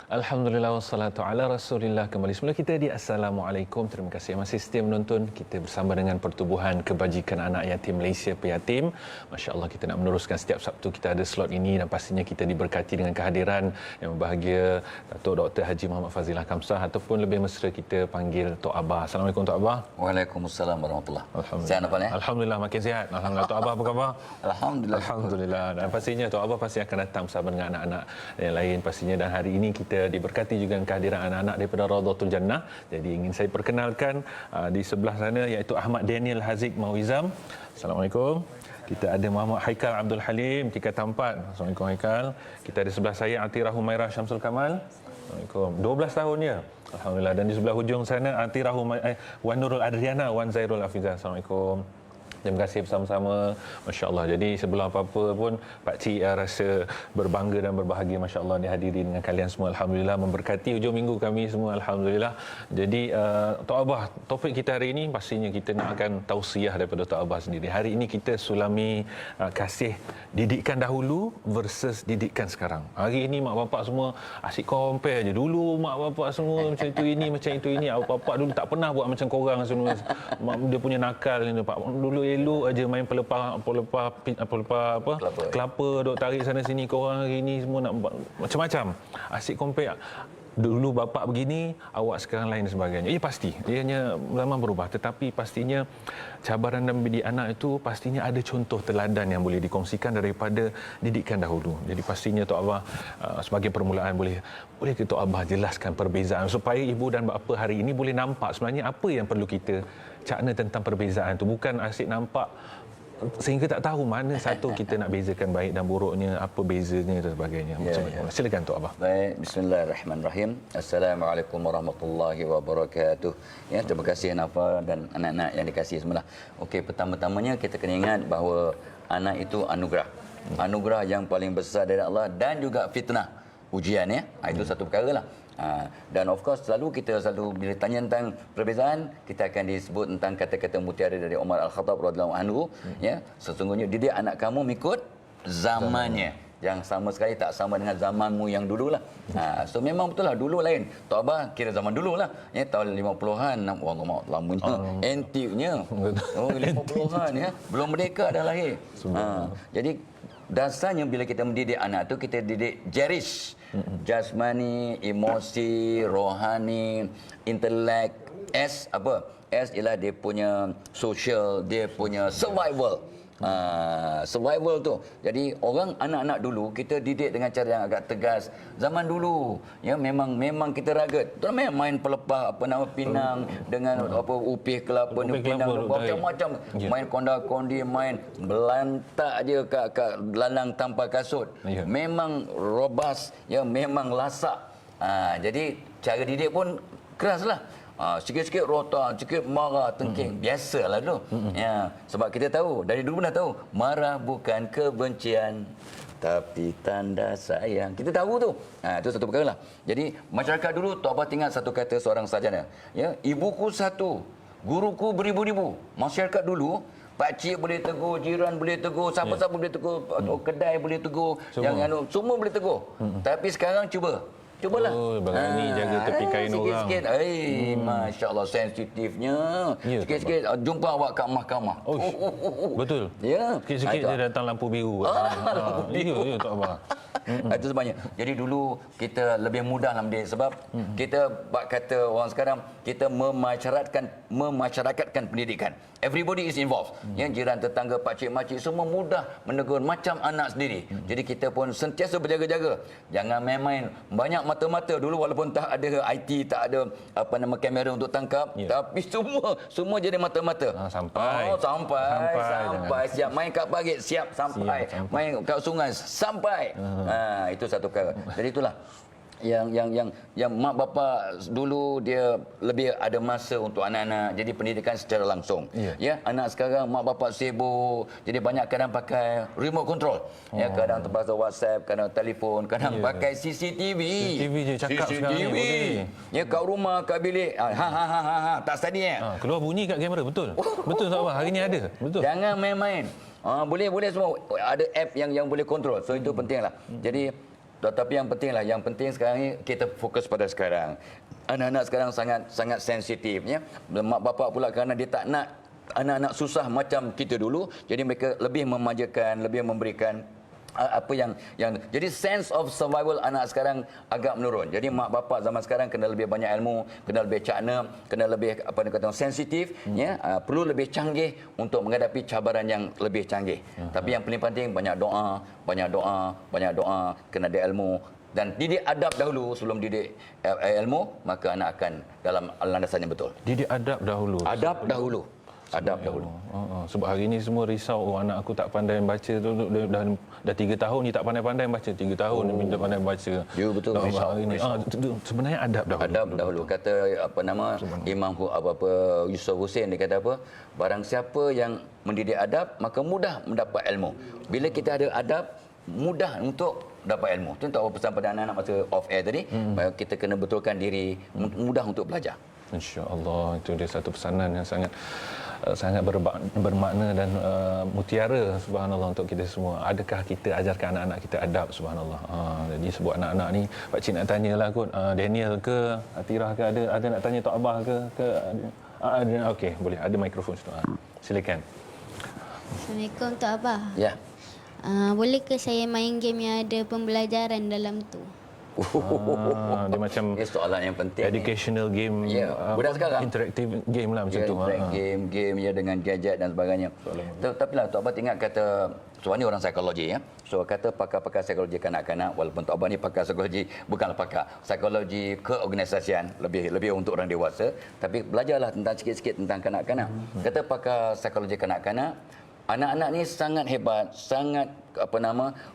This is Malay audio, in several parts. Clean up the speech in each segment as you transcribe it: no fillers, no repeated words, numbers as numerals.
Alhamdulillah wassalatu ala Rasulillah. Kembali semula kita di Assalamualaikum. Terima kasih masih setia menonton. Kita bersama dengan Pertubuhan Kebajikan Anak Yatim Malaysia Peyatim. Masya-Allah, kita nak meneruskan setiap Sabtu kita ada slot ini dan pastinya kita diberkati dengan kehadiran yang berbahagia Datuk Dr. Haji Muhammad Fazilah Kamsah ataupun lebih mesra kita panggil Tok Abah. Assalamualaikum Tok Abah. Waalaikumsalam warahmatullahi. Alhamdulillah. Sihat apa ni? Alhamdulillah makin sihat. Alhamdulillah. Tok Abah apa khabar? Alhamdulillah. Alhamdulillah. Dan pastinya Tok Abah pasti akan datang bersama dengan anak-anak yang lain pastinya, dan hari ini kita diberkati juga dengan kehadiran anak-anak daripada Raudatul Jannah. Jadi ingin saya perkenalkan di sebelah sana iaitu Ahmad Daniel Haziq Mawizam. Assalamualaikum. Kita ada Muhammad Haikal Abdul Halim Tika Tampat. Assalamualaikum Haikal. Kita ada sebelah saya Atira Humairah Syamsul Kamal. Assalamualaikum. 12 tahun ya. Alhamdulillah. Dan di sebelah hujung sana Atira Wan Nurul Adriana Wan Zairul Hafizah. Assalamualaikum. Terima kasih bersama-sama. Masya-Allah. Jadi sebelum apa-apa pun Pak Cik rasa berbangga dan berbahagia, masya-Allah, dihadiri dengan kalian semua. Alhamdulillah, memberkati hujung minggu kami semua. Alhamdulillah. Jadi Tok Abah, topik kita hari ini pastinya kita nak akan tausiah daripada Tok Abah sendiri. Hari ini kita sulami kasih didikan dahulu versus didikan sekarang. Hari ini mak bapak semua asyik compare je. Dulu mak bapak semua macam itu ini, macam itu ini. Bapak dulu tak pernah buat macam korang semua. Dia punya nakal ni Pak. Dulu elok aja main pelepah kelapa duk tarik sana sini. Korang hari ni semua nak macam-macam, asyik compare. Dulu bapak begini, awak sekarang lain dan sebagainya. Pasti ianya zaman berubah, tetapi pastinya cabaran dan mendidik anak itu pastinya ada contoh teladan yang boleh dikongsikan daripada didikan dahulu. Jadi pastinya Tok Abah sebagai permulaan boleh ke Tok Abah jelaskan perbezaan supaya ibu dan bapa hari ini boleh nampak sebenarnya apa yang perlu kita cakna tentang perbezaan tu, bukan asyik nampak sehingga tak tahu mana satu kita nak bezakan baik dan buruknya, apa bezanya dan sebagainya. Silakan Tok Abah. Baik, bismillahirrahmanirrahim. Assalamualaikum warahmatullahi wabarakatuh. Ya, terima kasih Nafa dan anak-anak yang dikasihi semula. Okey, pertama-tamanya kita kena ingat bahawa anak itu anugerah. Anugerah yang paling besar dari Allah dan juga fitnah, ujian ya. Itu satu perkara lah. Dan of course kita selalu bila tanya tentang perbezaan, kita akan disebut tentang kata-kata mutiara dari Umar Al-Khattab radhiyallahu anhu, ya, sesungguhnya didik anak kamu mengikut zamannya, yang sama sekali tak sama dengan zamanmu yang dululah. So memang betul lah, dulu lain. Tok Abah kira zaman dululah, ya, tahun 50-an, wah lamanya, antiknya. 50-an ya, belum merdeka dah lahir. Jadi dasarnya bila kita mendidik anak tu, kita didik jarish, jasmani, emosi, rohani, intelek. S apa? S ialah dia punya social, dia punya survival. Survival tu. Jadi anak-anak dulu kita didik dengan cara yang agak tegas. Zaman dulu ya memang kita ragat. Tu main pelepah pinang dengan upih kelapa ni, pinang macam-macam. Main konda-kondi, main belantak je kat lalang tanpa kasut. Memang robust, ya, memang lasak. Jadi cara didik pun keraslah. Sikit-sikit rotan, sikit marah, tengking. Biasalah dulu. Ya, sebab kita tahu, dari dulu pun dah tahu, marah bukan kebencian tapi tanda sayang. Kita tahu tu. Itu satu perkara lah. Jadi masyarakat dulu, Tok Abah tinggal satu kata seorang sarjana. Ya, ibuku satu, guruku beribu-ribu. Masyarakat dulu, pak cik boleh tegur, jiran boleh tegur, siapa-siapa boleh tegur, kedai boleh tegur, semua boleh tegur. Tapi sekarang cubalah. Berani jaga tepi kain orang. Sikit-sikit. Masya-Allah, sensitifnya. Sikit-sikit jumpa awak kat mahkamah. Betul. Ya. Sikit-sikit dia datang lampu biru. Lampu biru. Ya, tak apa. Itu sebenarnya. Jadi dulu kita lebih mudah dalam mendidik, sebab kita bak kata orang sekarang, kita memasyarakatkan pendidikan. Everybody is involved. Ya, jiran, tetangga, pak cik, mak cik semua mudah menegur macam anak sendiri. Jadi kita pun sentiasa berjaga-jaga. Jangan main-main. Banyak mata-mata dulu, walaupun tak ada IT, tak ada kamera untuk tangkap, tapi semua jadi mata-mata. Sampai siap main kat parit, siap sampai. Main kat sungai sampai. Itu satu perkara. Jadi itulah yang mak bapa dulu dia lebih ada masa untuk anak-anak, jadi pendidikan secara langsung. Ya, anak sekarang mak bapa sibuk, jadi banyak kadang pakai remote control. Ya, kadang terpaksa WhatsApp, kadang telefon, kadang pakai CCTV je cakap sekarang ni. Ya, kat rumah, kat bilik, tak steady keluar bunyi kat kamera, betul. Betul tak apa, hari ni ada. Betul. Jangan main-main. Boleh semua, ada app yang boleh kontrol. So itu pentinglah. Jadi Tetapi yang penting sekarang ni kita fokus pada sekarang. Anak-anak sekarang sangat sensitif ya. Mak bapak pula kerana dia tak nak anak-anak susah macam kita dulu, jadi mereka lebih memanjakan, lebih memberikan apa yang jadi sense of survival anak sekarang agak menurun. Jadi mak bapak zaman sekarang kena lebih banyak ilmu, kena lebih cakna, kena lebih sensitif ya, perlu lebih canggih untuk menghadapi cabaran yang lebih canggih. Tapi yang paling penting banyak doa, kena ada ilmu dan didik adab dahulu sebelum didik ilmu, maka anak akan dalam landasan yang betul. Didik adab dahulu. Adab dahulu. Sebab hari ini semua risau, anak aku tak pandai baca tu, dah 3 tahun ni tak pandai baca, 3 tahun ni minta pandai baca. Ya betul, risau. Sebenarnya adab dahulu. Adab dahulu. Kata Imam Yusuf Hussein, dia kata apa? Barang siapa yang mendidik adab maka mudah mendapat ilmu. Bila kita ada adab, mudah untuk dapat ilmu. Itu untuk apa pesan pada anak-anak masa off air tadi. Kita kena betulkan diri, mudah untuk belajar. InsyaAllah, itu dia satu pesanan yang sangat bermakna dan mutiara, subhanallah, untuk kita semua. Adakah kita ajarkan anak-anak kita adab, subhanallah. Jadi sebut anak-anak ni, Pak Cik nak tanyalah kot, Daniel ke Atirah ke, ada nak tanya Tok Abah ke okey, boleh, ada mikrofon situ. Silakan. Assalamualaikum Tok Abah. Ya. Boleh ke saya main game yang ada pembelajaran dalam tu? Dia macam Ini soalan yang penting. educational game, Ya, budak sekarang. interactive game lah macam tu. Game ya, dengan gadget dan sebagainya. Tapi lah Tok Abah ingat kata, soal ni orang psikologi ya. So kata pakar-pakar psikologi kanak-kanak, walaupun Tok Abah ni pakar psikologi, bukanlah pakar psikologi keorganisasian, lebih untuk orang dewasa, tapi belajarlah tentang sikit-sikit tentang kanak-kanak. Kata pakar psikologi kanak-kanak, anak-anak ni sangat hebat, sangat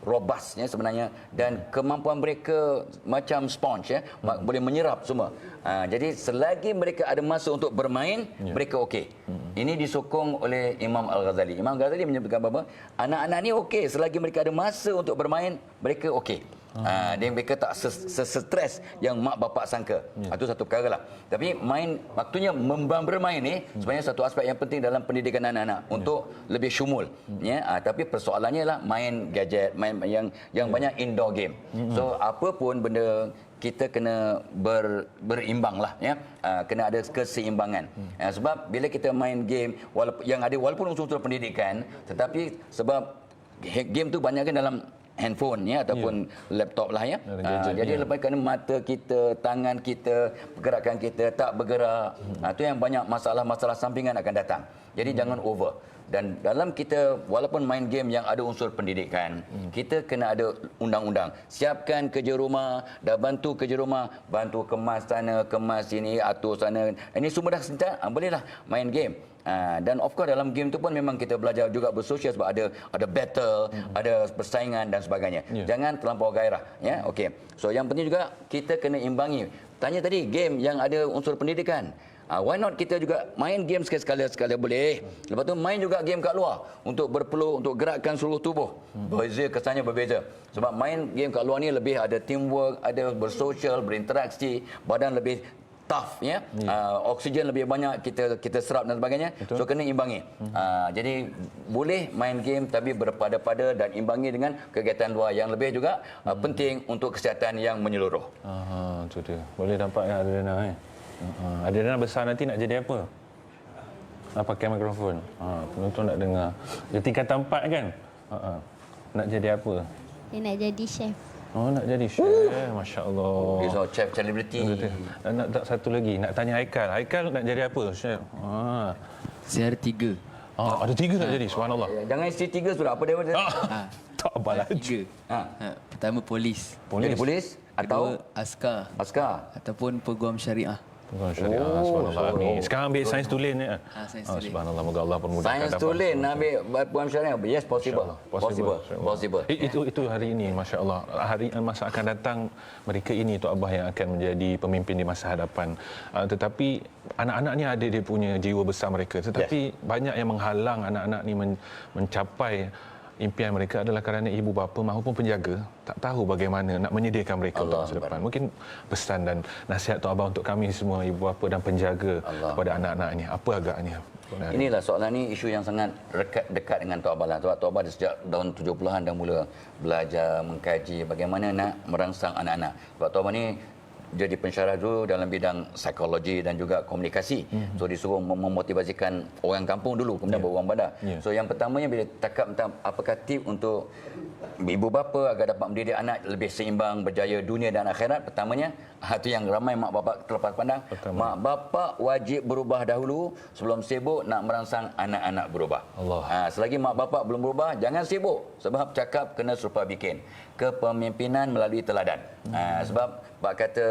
robustnya sebenarnya, dan kemampuan mereka macam sponge ya, boleh menyerap semua. Jadi selagi mereka ada masa untuk bermain, mereka okey. Ini disokong oleh Imam Al-Ghazali. Imam Al-Ghazali menyebutkan bahawa anak-anak ni okey selagi mereka ada masa untuk bermain, mereka okey. Dia mereka tak stres yang mak bapak sangka. Itu satu perkara lah. Tapi waktunya bermain ni sebenarnya satu aspek yang penting dalam pendidikan anak-anak untuk lebih syumul. Tapi persoalannya lah main gadget, main yang banyak indoor game. So apa pun benda kita kena berimbang lah ya. Kena ada keseimbangan. Sebab bila kita main game walaupun unsur pendidikan, tetapi sebab game tu banyak kan dalam handphone ya, ataupun laptop lah ya. Jadi lepas kerana mata kita, tangan kita, pergerakan kita tak bergerak, itu yang banyak masalah-masalah sampingan akan datang. Jadi jangan over. Dan dalam kita walaupun main game yang ada unsur pendidikan, kita kena ada undang-undang. Siapkan kerja rumah, dah bantu kerja rumah, bantu kemas sana, kemas sini, atur sana. Ini semua dah sentak, bolehlah main game. Dan of course dalam game tu pun memang kita belajar juga bersosial, sebab ada battle, ada persaingan dan sebagainya. Jangan terlampau gairah ya. Okey. So yang penting juga kita kena imbangi. Tanya tadi game yang ada unsur pendidikan. Why not kita juga main game sekali-sekala boleh. Lepas tu main juga game kat luar untuk berpeluh, untuk gerakkan seluruh tubuh. Berbeza, kesannya berbeza. Sebab main game kat luar ni lebih ada teamwork, ada bersosial, berinteraksi, badan lebih tough ya. Oksigen lebih banyak kita serap dan sebagainya. Betul. So kena imbangi. Jadi boleh main game tapi berpada-pada dan imbangi dengan kegiatan luar yang lebih juga penting untuk kesihatan yang menyeluruh. Itu dia. Boleh nampak yang Adriana Adriana besar nanti nak jadi apa? Nak pakai mikrofon. Penonton nak dengar. Dia tingkatan 4 kan? Nak jadi apa? Dia nak jadi chef. Nak jadi chef. Masya Allah. Dia so chef celebrity. Nak tak satu lagi. Nak tanya Haikal. Haikal nak jadi apa, chef? Saya ada 3. Ada 3 nak jadi. Subhanallah. Jangan isi 3 sudah. Apa dia? Tak apa lagi. 3. Pertama polis. Jadi polis atau Kedua askar ataupun peguam syariah. Syariah, subhanallah. Ni sekarang ambil sains tulen ni. Sains tulen. Subhanallah, moga Allah permudahkan. sains tulen ambil peguam syariah. Yes, possible. Itu hari ini, masya-Allah. Masa akan datang mereka ini Tok Abah yang akan menjadi pemimpin di masa hadapan. Tetapi anak-anak ni ada dia punya jiwa besar mereka, tetapi banyak yang menghalang anak-anak ni mencapai impian mereka adalah kerana ibu bapa maupun penjaga tak tahu bagaimana nak menyediakan mereka untuk masa depan. Mungkin pesan dan nasihat Tok Abah untuk kami semua ibu bapa dan penjaga kepada anak-anak ini apa agaknya? Inilah soalan ni isu yang sangat dekat dengan Tok Abah lah. Sebab Tok Abah sejak tahun 70-an dah mula belajar, mengkaji bagaimana nak merangsang anak-anak. Sebab Tok Abah ni jadi pensyarah dulu dalam bidang psikologi dan juga komunikasi. So disuruh memotivasikan orang kampung dulu, kemudian baru orang bandar. So yang pertamanya bila cakap tentang apakah tip untuk ibu bapa agar dapat mendidik anak lebih seimbang, berjaya dunia dan akhirat, pertamanya itu yang ramai mak bapak terlepas pandang. Mak bapak wajib berubah dahulu sebelum sibuk nak merangsang anak-anak berubah. Selagi mak bapak belum berubah, jangan sibuk sebab cakap kena serupa bikin. Kepemimpinan melalui teladan. Sebab kata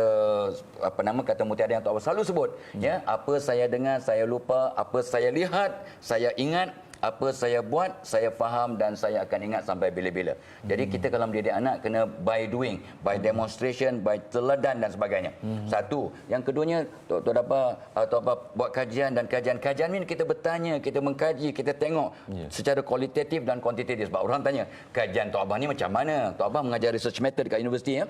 kata mutiara yang Tok Abah selalu sebut, ya, apa saya dengar saya lupa, apa saya lihat saya ingat, apa saya buat saya faham dan saya akan ingat sampai bila-bila. Jadi kita kalau mendidik anak kena by doing, by demonstration, by teladan dan sebagainya. Satu. Yang keduanya Tok Abah buat kajian dan kajian ni kita bertanya, kita mengkaji, kita tengok secara kualitatif dan kuantitatif. Sebab orang tanya, kajian Tok Abah ni macam mana? Tok Abah mengajar research method dekat universiti, ya.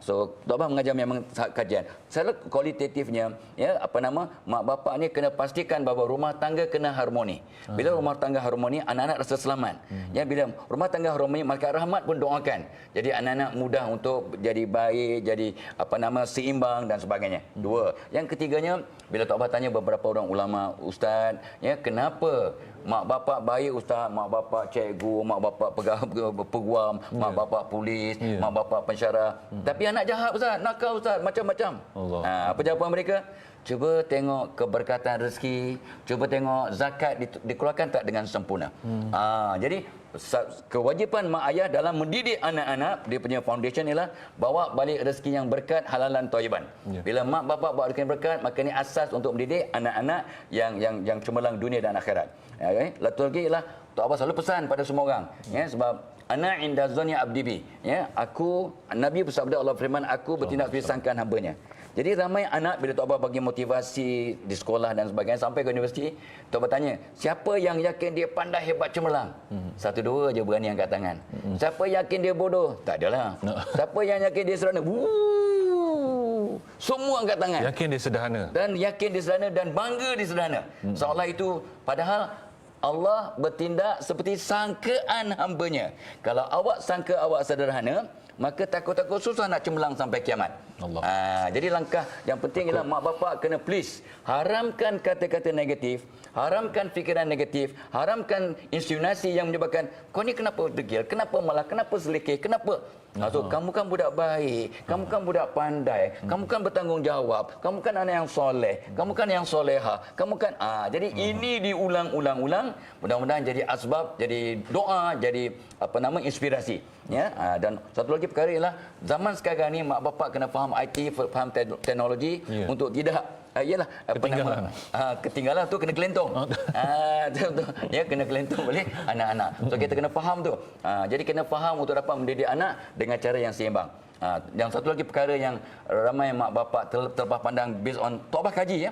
So Tok Abah mengajar memang kajian. Secara kualitatifnya, ya, mak bapak ni kena pastikan bahawa rumah tangga kena harmoni. Bila rumah tangga harmoni, anak-anak rasa selamat. Ya, bila rumah tangga harmoni, malaikat rahmat pun doakan. Jadi anak-anak mudah untuk jadi baik, jadi seimbang dan sebagainya. Dua. Yang ketiganya, bila Tok Abah tanya beberapa orang ulama, ustaz, ya, kenapa mak bapak baik ustaz, mak bapak cikgu, mak bapak peguam, mak bapak polis, mak bapak pensyarah, tapi anak jahat ustaz, nakal ustaz, macam-macam. Apa jawapan mereka? Cuba tengok keberkatan rezeki, cuba tengok zakat dikeluarkan tak dengan sempurna. Jadi kewajipan mak ayah dalam mendidik anak-anak, dia punya foundation ialah bawa balik rezeki yang berkat, halalan thayyiban. Bila mak bapak bawa rezeki yang berkat, maka ini asas untuk mendidik anak-anak yang cemerlang dunia dan akhirat. Satu lagi ialah Tok Abah selalu pesan pada semua orang, ya, sebab ana inda zanni abdi bi, ya, Nabi bersabda, Allah firman, aku bertindak seperti sangkaan hamba-Nya. Jadi ramai anak bila Tok Abah bagi motivasi di sekolah dan sebagainya sampai ke universiti, Tok Abah tanya, siapa yang yakin dia pandai, hebat, cemerlang? Satu dua je berani angkat tangan. Siapa yakin dia bodoh? Tak adalah. Siapa yang yakin dia sederhana? Semua angkat tangan. Yakin dia sederhana. Dan yakin dia sederhana dan bangga dia sederhana. Seolah itu, padahal Allah bertindak seperti sangkaan hamba-Nya. Kalau awak sangka awak sederhana, maka takut-takut susah nak cemerlang sampai kiamat. Jadi langkah yang penting ialah mak bapak kena please haramkan kata-kata negatif, haramkan fikiran negatif, haramkan insinuasi yang menyebabkan kau ni kenapa degil, kenapa malah, kenapa selekeh, kenapa kamu kan budak baik, kamu kan budak pandai, kamu kan bertanggungjawab, kamu kan anak yang soleh, kamu kan yang soleha, kamu kan jadi ini diulang-ulang-ulang, mudah-mudahan jadi asbab, jadi doa, jadi inspirasi, ya. Dan satu lagi perkara ialah zaman sekarang ni mak bapak kena faham IT, faham teknologi untuk tidak ketinggalan tu kena gelentong. Ya, kena gelentong boleh anak-anak. So kita kena faham tu. Jadi kena faham untuk dapat mendidik anak dengan cara yang seimbang. Yang satu lagi perkara yang ramai mak bapak terlepas pandang based on Tok Abah kaji, ya.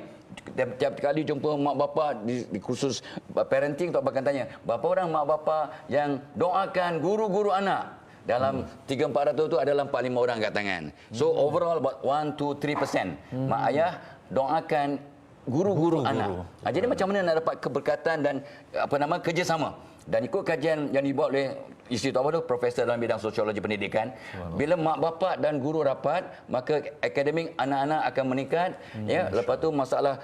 Tiap kali jumpa mak bapak di kursus parenting, Tok Abah akan tanya, berapa orang mak bapak yang doakan guru-guru anak? Dalam 300-400 tu adalah 4-5 orang kat tangan. So overall about 1-3% mak ayah doakan guru-guru anak. Jadi macam mana nak dapat keberkatan dan kerjasama? Dan ikut kajian yang dibuat oleh isteri Tok Abah tu, profesor dalam bidang sosiologi pendidikan, bila mak bapak dan guru rapat, maka akademik anak-anak akan meningkat, ya. Lepas tu masalah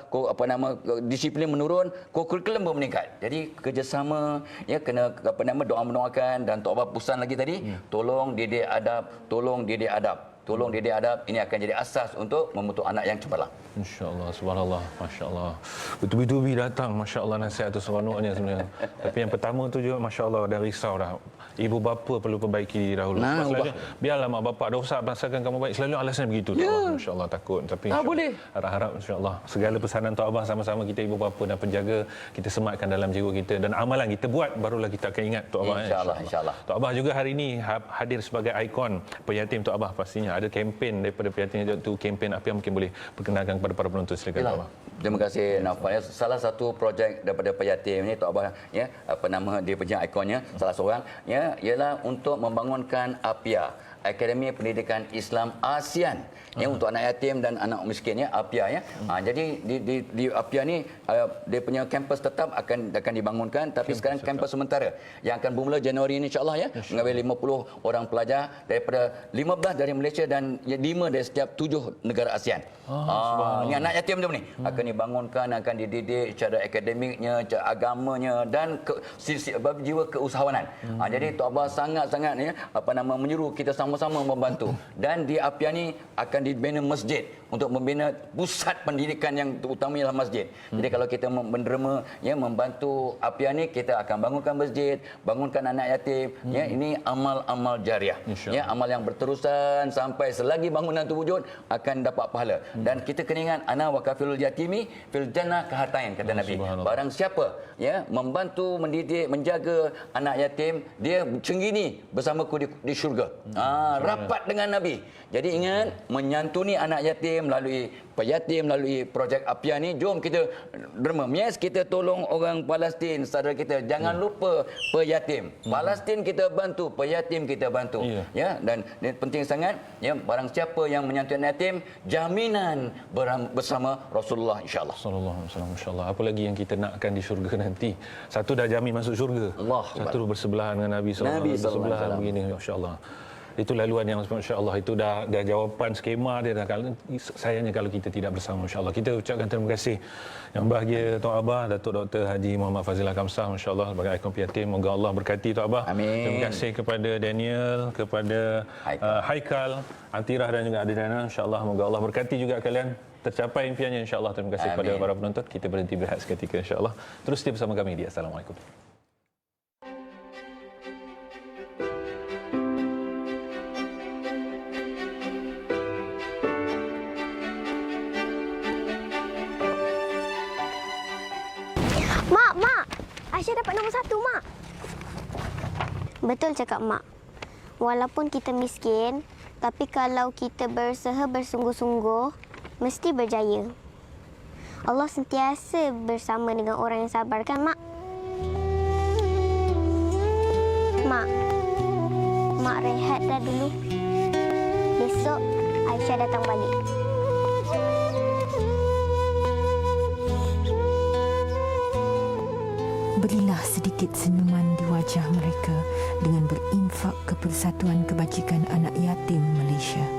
disiplin menurun, kurikulum pun meningkat. Jadi kerjasama, ya, kena doa-mendoakan. Dan Tok Abah pesan lagi tadi, tolong didik adab, tolong didik adab. Tolong didik adab, ini akan jadi asas untuk membentuk anak yang cemerlang. Insya-Allah, subhanallah, masya-Allah. Betul-betul datang, masya-Allah, nasihat tu seronoknya sebenarnya. Tapi yang pertama tu juga masya-Allah dah risau dah. Ibu bapa perlu perbaiki diri dahulu. Selalunya, biarlah mak bapak dah usah pasalkan kamu baik. Selalu alasan begitu. Masya-Allah, takut. Tapi boleh. Harap insya-Allah segala pesanan Tok Abah sama-sama kita ibu bapa dan penjaga kita sematkan dalam jiwa kita dan amalan kita buat, barulah kita akan ingat Tok Abah. Insya-Allah. Tok Abah juga hari ini hadir sebagai ikon penyatim Tok Abah pastinya. ada kempen daripada pihak itu, kempen apa yang mungkin boleh perkenalkan kepada para penonton, silakan Tok Abah. Terima kasih Naufal. Ya, salah satu projek daripada Peyatim ni Tok Abah, ya, apa nama dia punya ikonnya, salah seorang, ya, ialah untuk membangunkan APIA, Akademi Pendidikan Islam ASEAN, ya, untuk anak yatim dan anak miskin, ya, APIA, ya. Jadi di APIA ni dia punya kampus tetap akan dibangunkan, tapi sekarang kampus sementara yang akan bermula Januari ini insya-Allah, ya, mengambil 50 orang pelajar daripada 15 dari Malaysia dan 5 dari setiap 7 negara ASEAN. Ini anak yatim tu ni akan dibangunkan, akan dididik secara akademiknya, secara agamanya dan jiwa keusahawanan. Jadi Tok Abah sangat-sangat, ya, apa nama, menyeru kita sama-sama membantu. Dan di APIA ni akan dibina masjid untuk membina pusat pendidikan yang terutama ialah masjid. Jadi kalau kita menderma, ya, membantu APIA ni, kita akan bangunkan masjid, bangunkan anak yatim, ya, ini amal-amal jariah, ya, amal yang berterusan sampai selagi bangunan itu wujud akan dapat pahala. Dan kita kena ingat, ana wakafilul yatimi fil jannah kahatain, kata Nabi. Barang siapa, ya, membantu, mendidik, menjaga anak yatim, dia cenggini bersamaku di syurga. Rapat dengan Nabi. Jadi ingat, menyantuni anak yatim melalui Peyatim, melalui projek APIA ni, jom kita derma. Yes, kita tolong orang Palestin, saudara kita. Jangan lupa peyatim. Palestin kita bantu, peyatim kita bantu. Ya, dan penting sangat, ya, barang siapa yang menyantuni yatim, jaminan bersama Rasulullah insya-Allah. Sallallahu alaihi wasallam, insya-Allah. Apa lagi yang kita nakkan di syurga nanti? Satu dah jamin masuk syurga. Satu bersebelahan dengan Nabi sallallahu alaihi wasallam. Bersebelahan begini, insya-Allah. Itu laluan yang insya-Allah itu dah jawapan skema dia dah. Sayangnya kalau kita tidak bersama, insya-Allah. Kita ucapkan terima kasih yang bahagia Tok Abah Datuk Dr. Haji Muhammad Fazilah Kamsah, insya-Allah, sebagai ikon Peyatim. Moga Allah berkati Tok Abah. Amin. Terima kasih kepada Daniel, kepada Haikal, Antirah dan juga Adriana, insya-Allah. Moga Allah berkati juga kalian tercapai impiannya, insya-Allah. Terima kasih kepada para penonton. Kita berhenti berehat seketika, insya-Allah. Terus setia bersama kami di Assalamualaikum. Aisyah dapat nombor 1, Mak. Betul cakap Mak. Walaupun kita miskin, tapi kalau kita berusaha bersungguh-sungguh, mesti berjaya. Allah sentiasa bersama dengan orang yang sabar, kan, Mak? Mak rehat dah dulu. Besok Aisyah datang balik. Berilah sedikit senyuman di wajah mereka dengan berinfak ke Persatuan Kebajikan Anak Yatim Malaysia.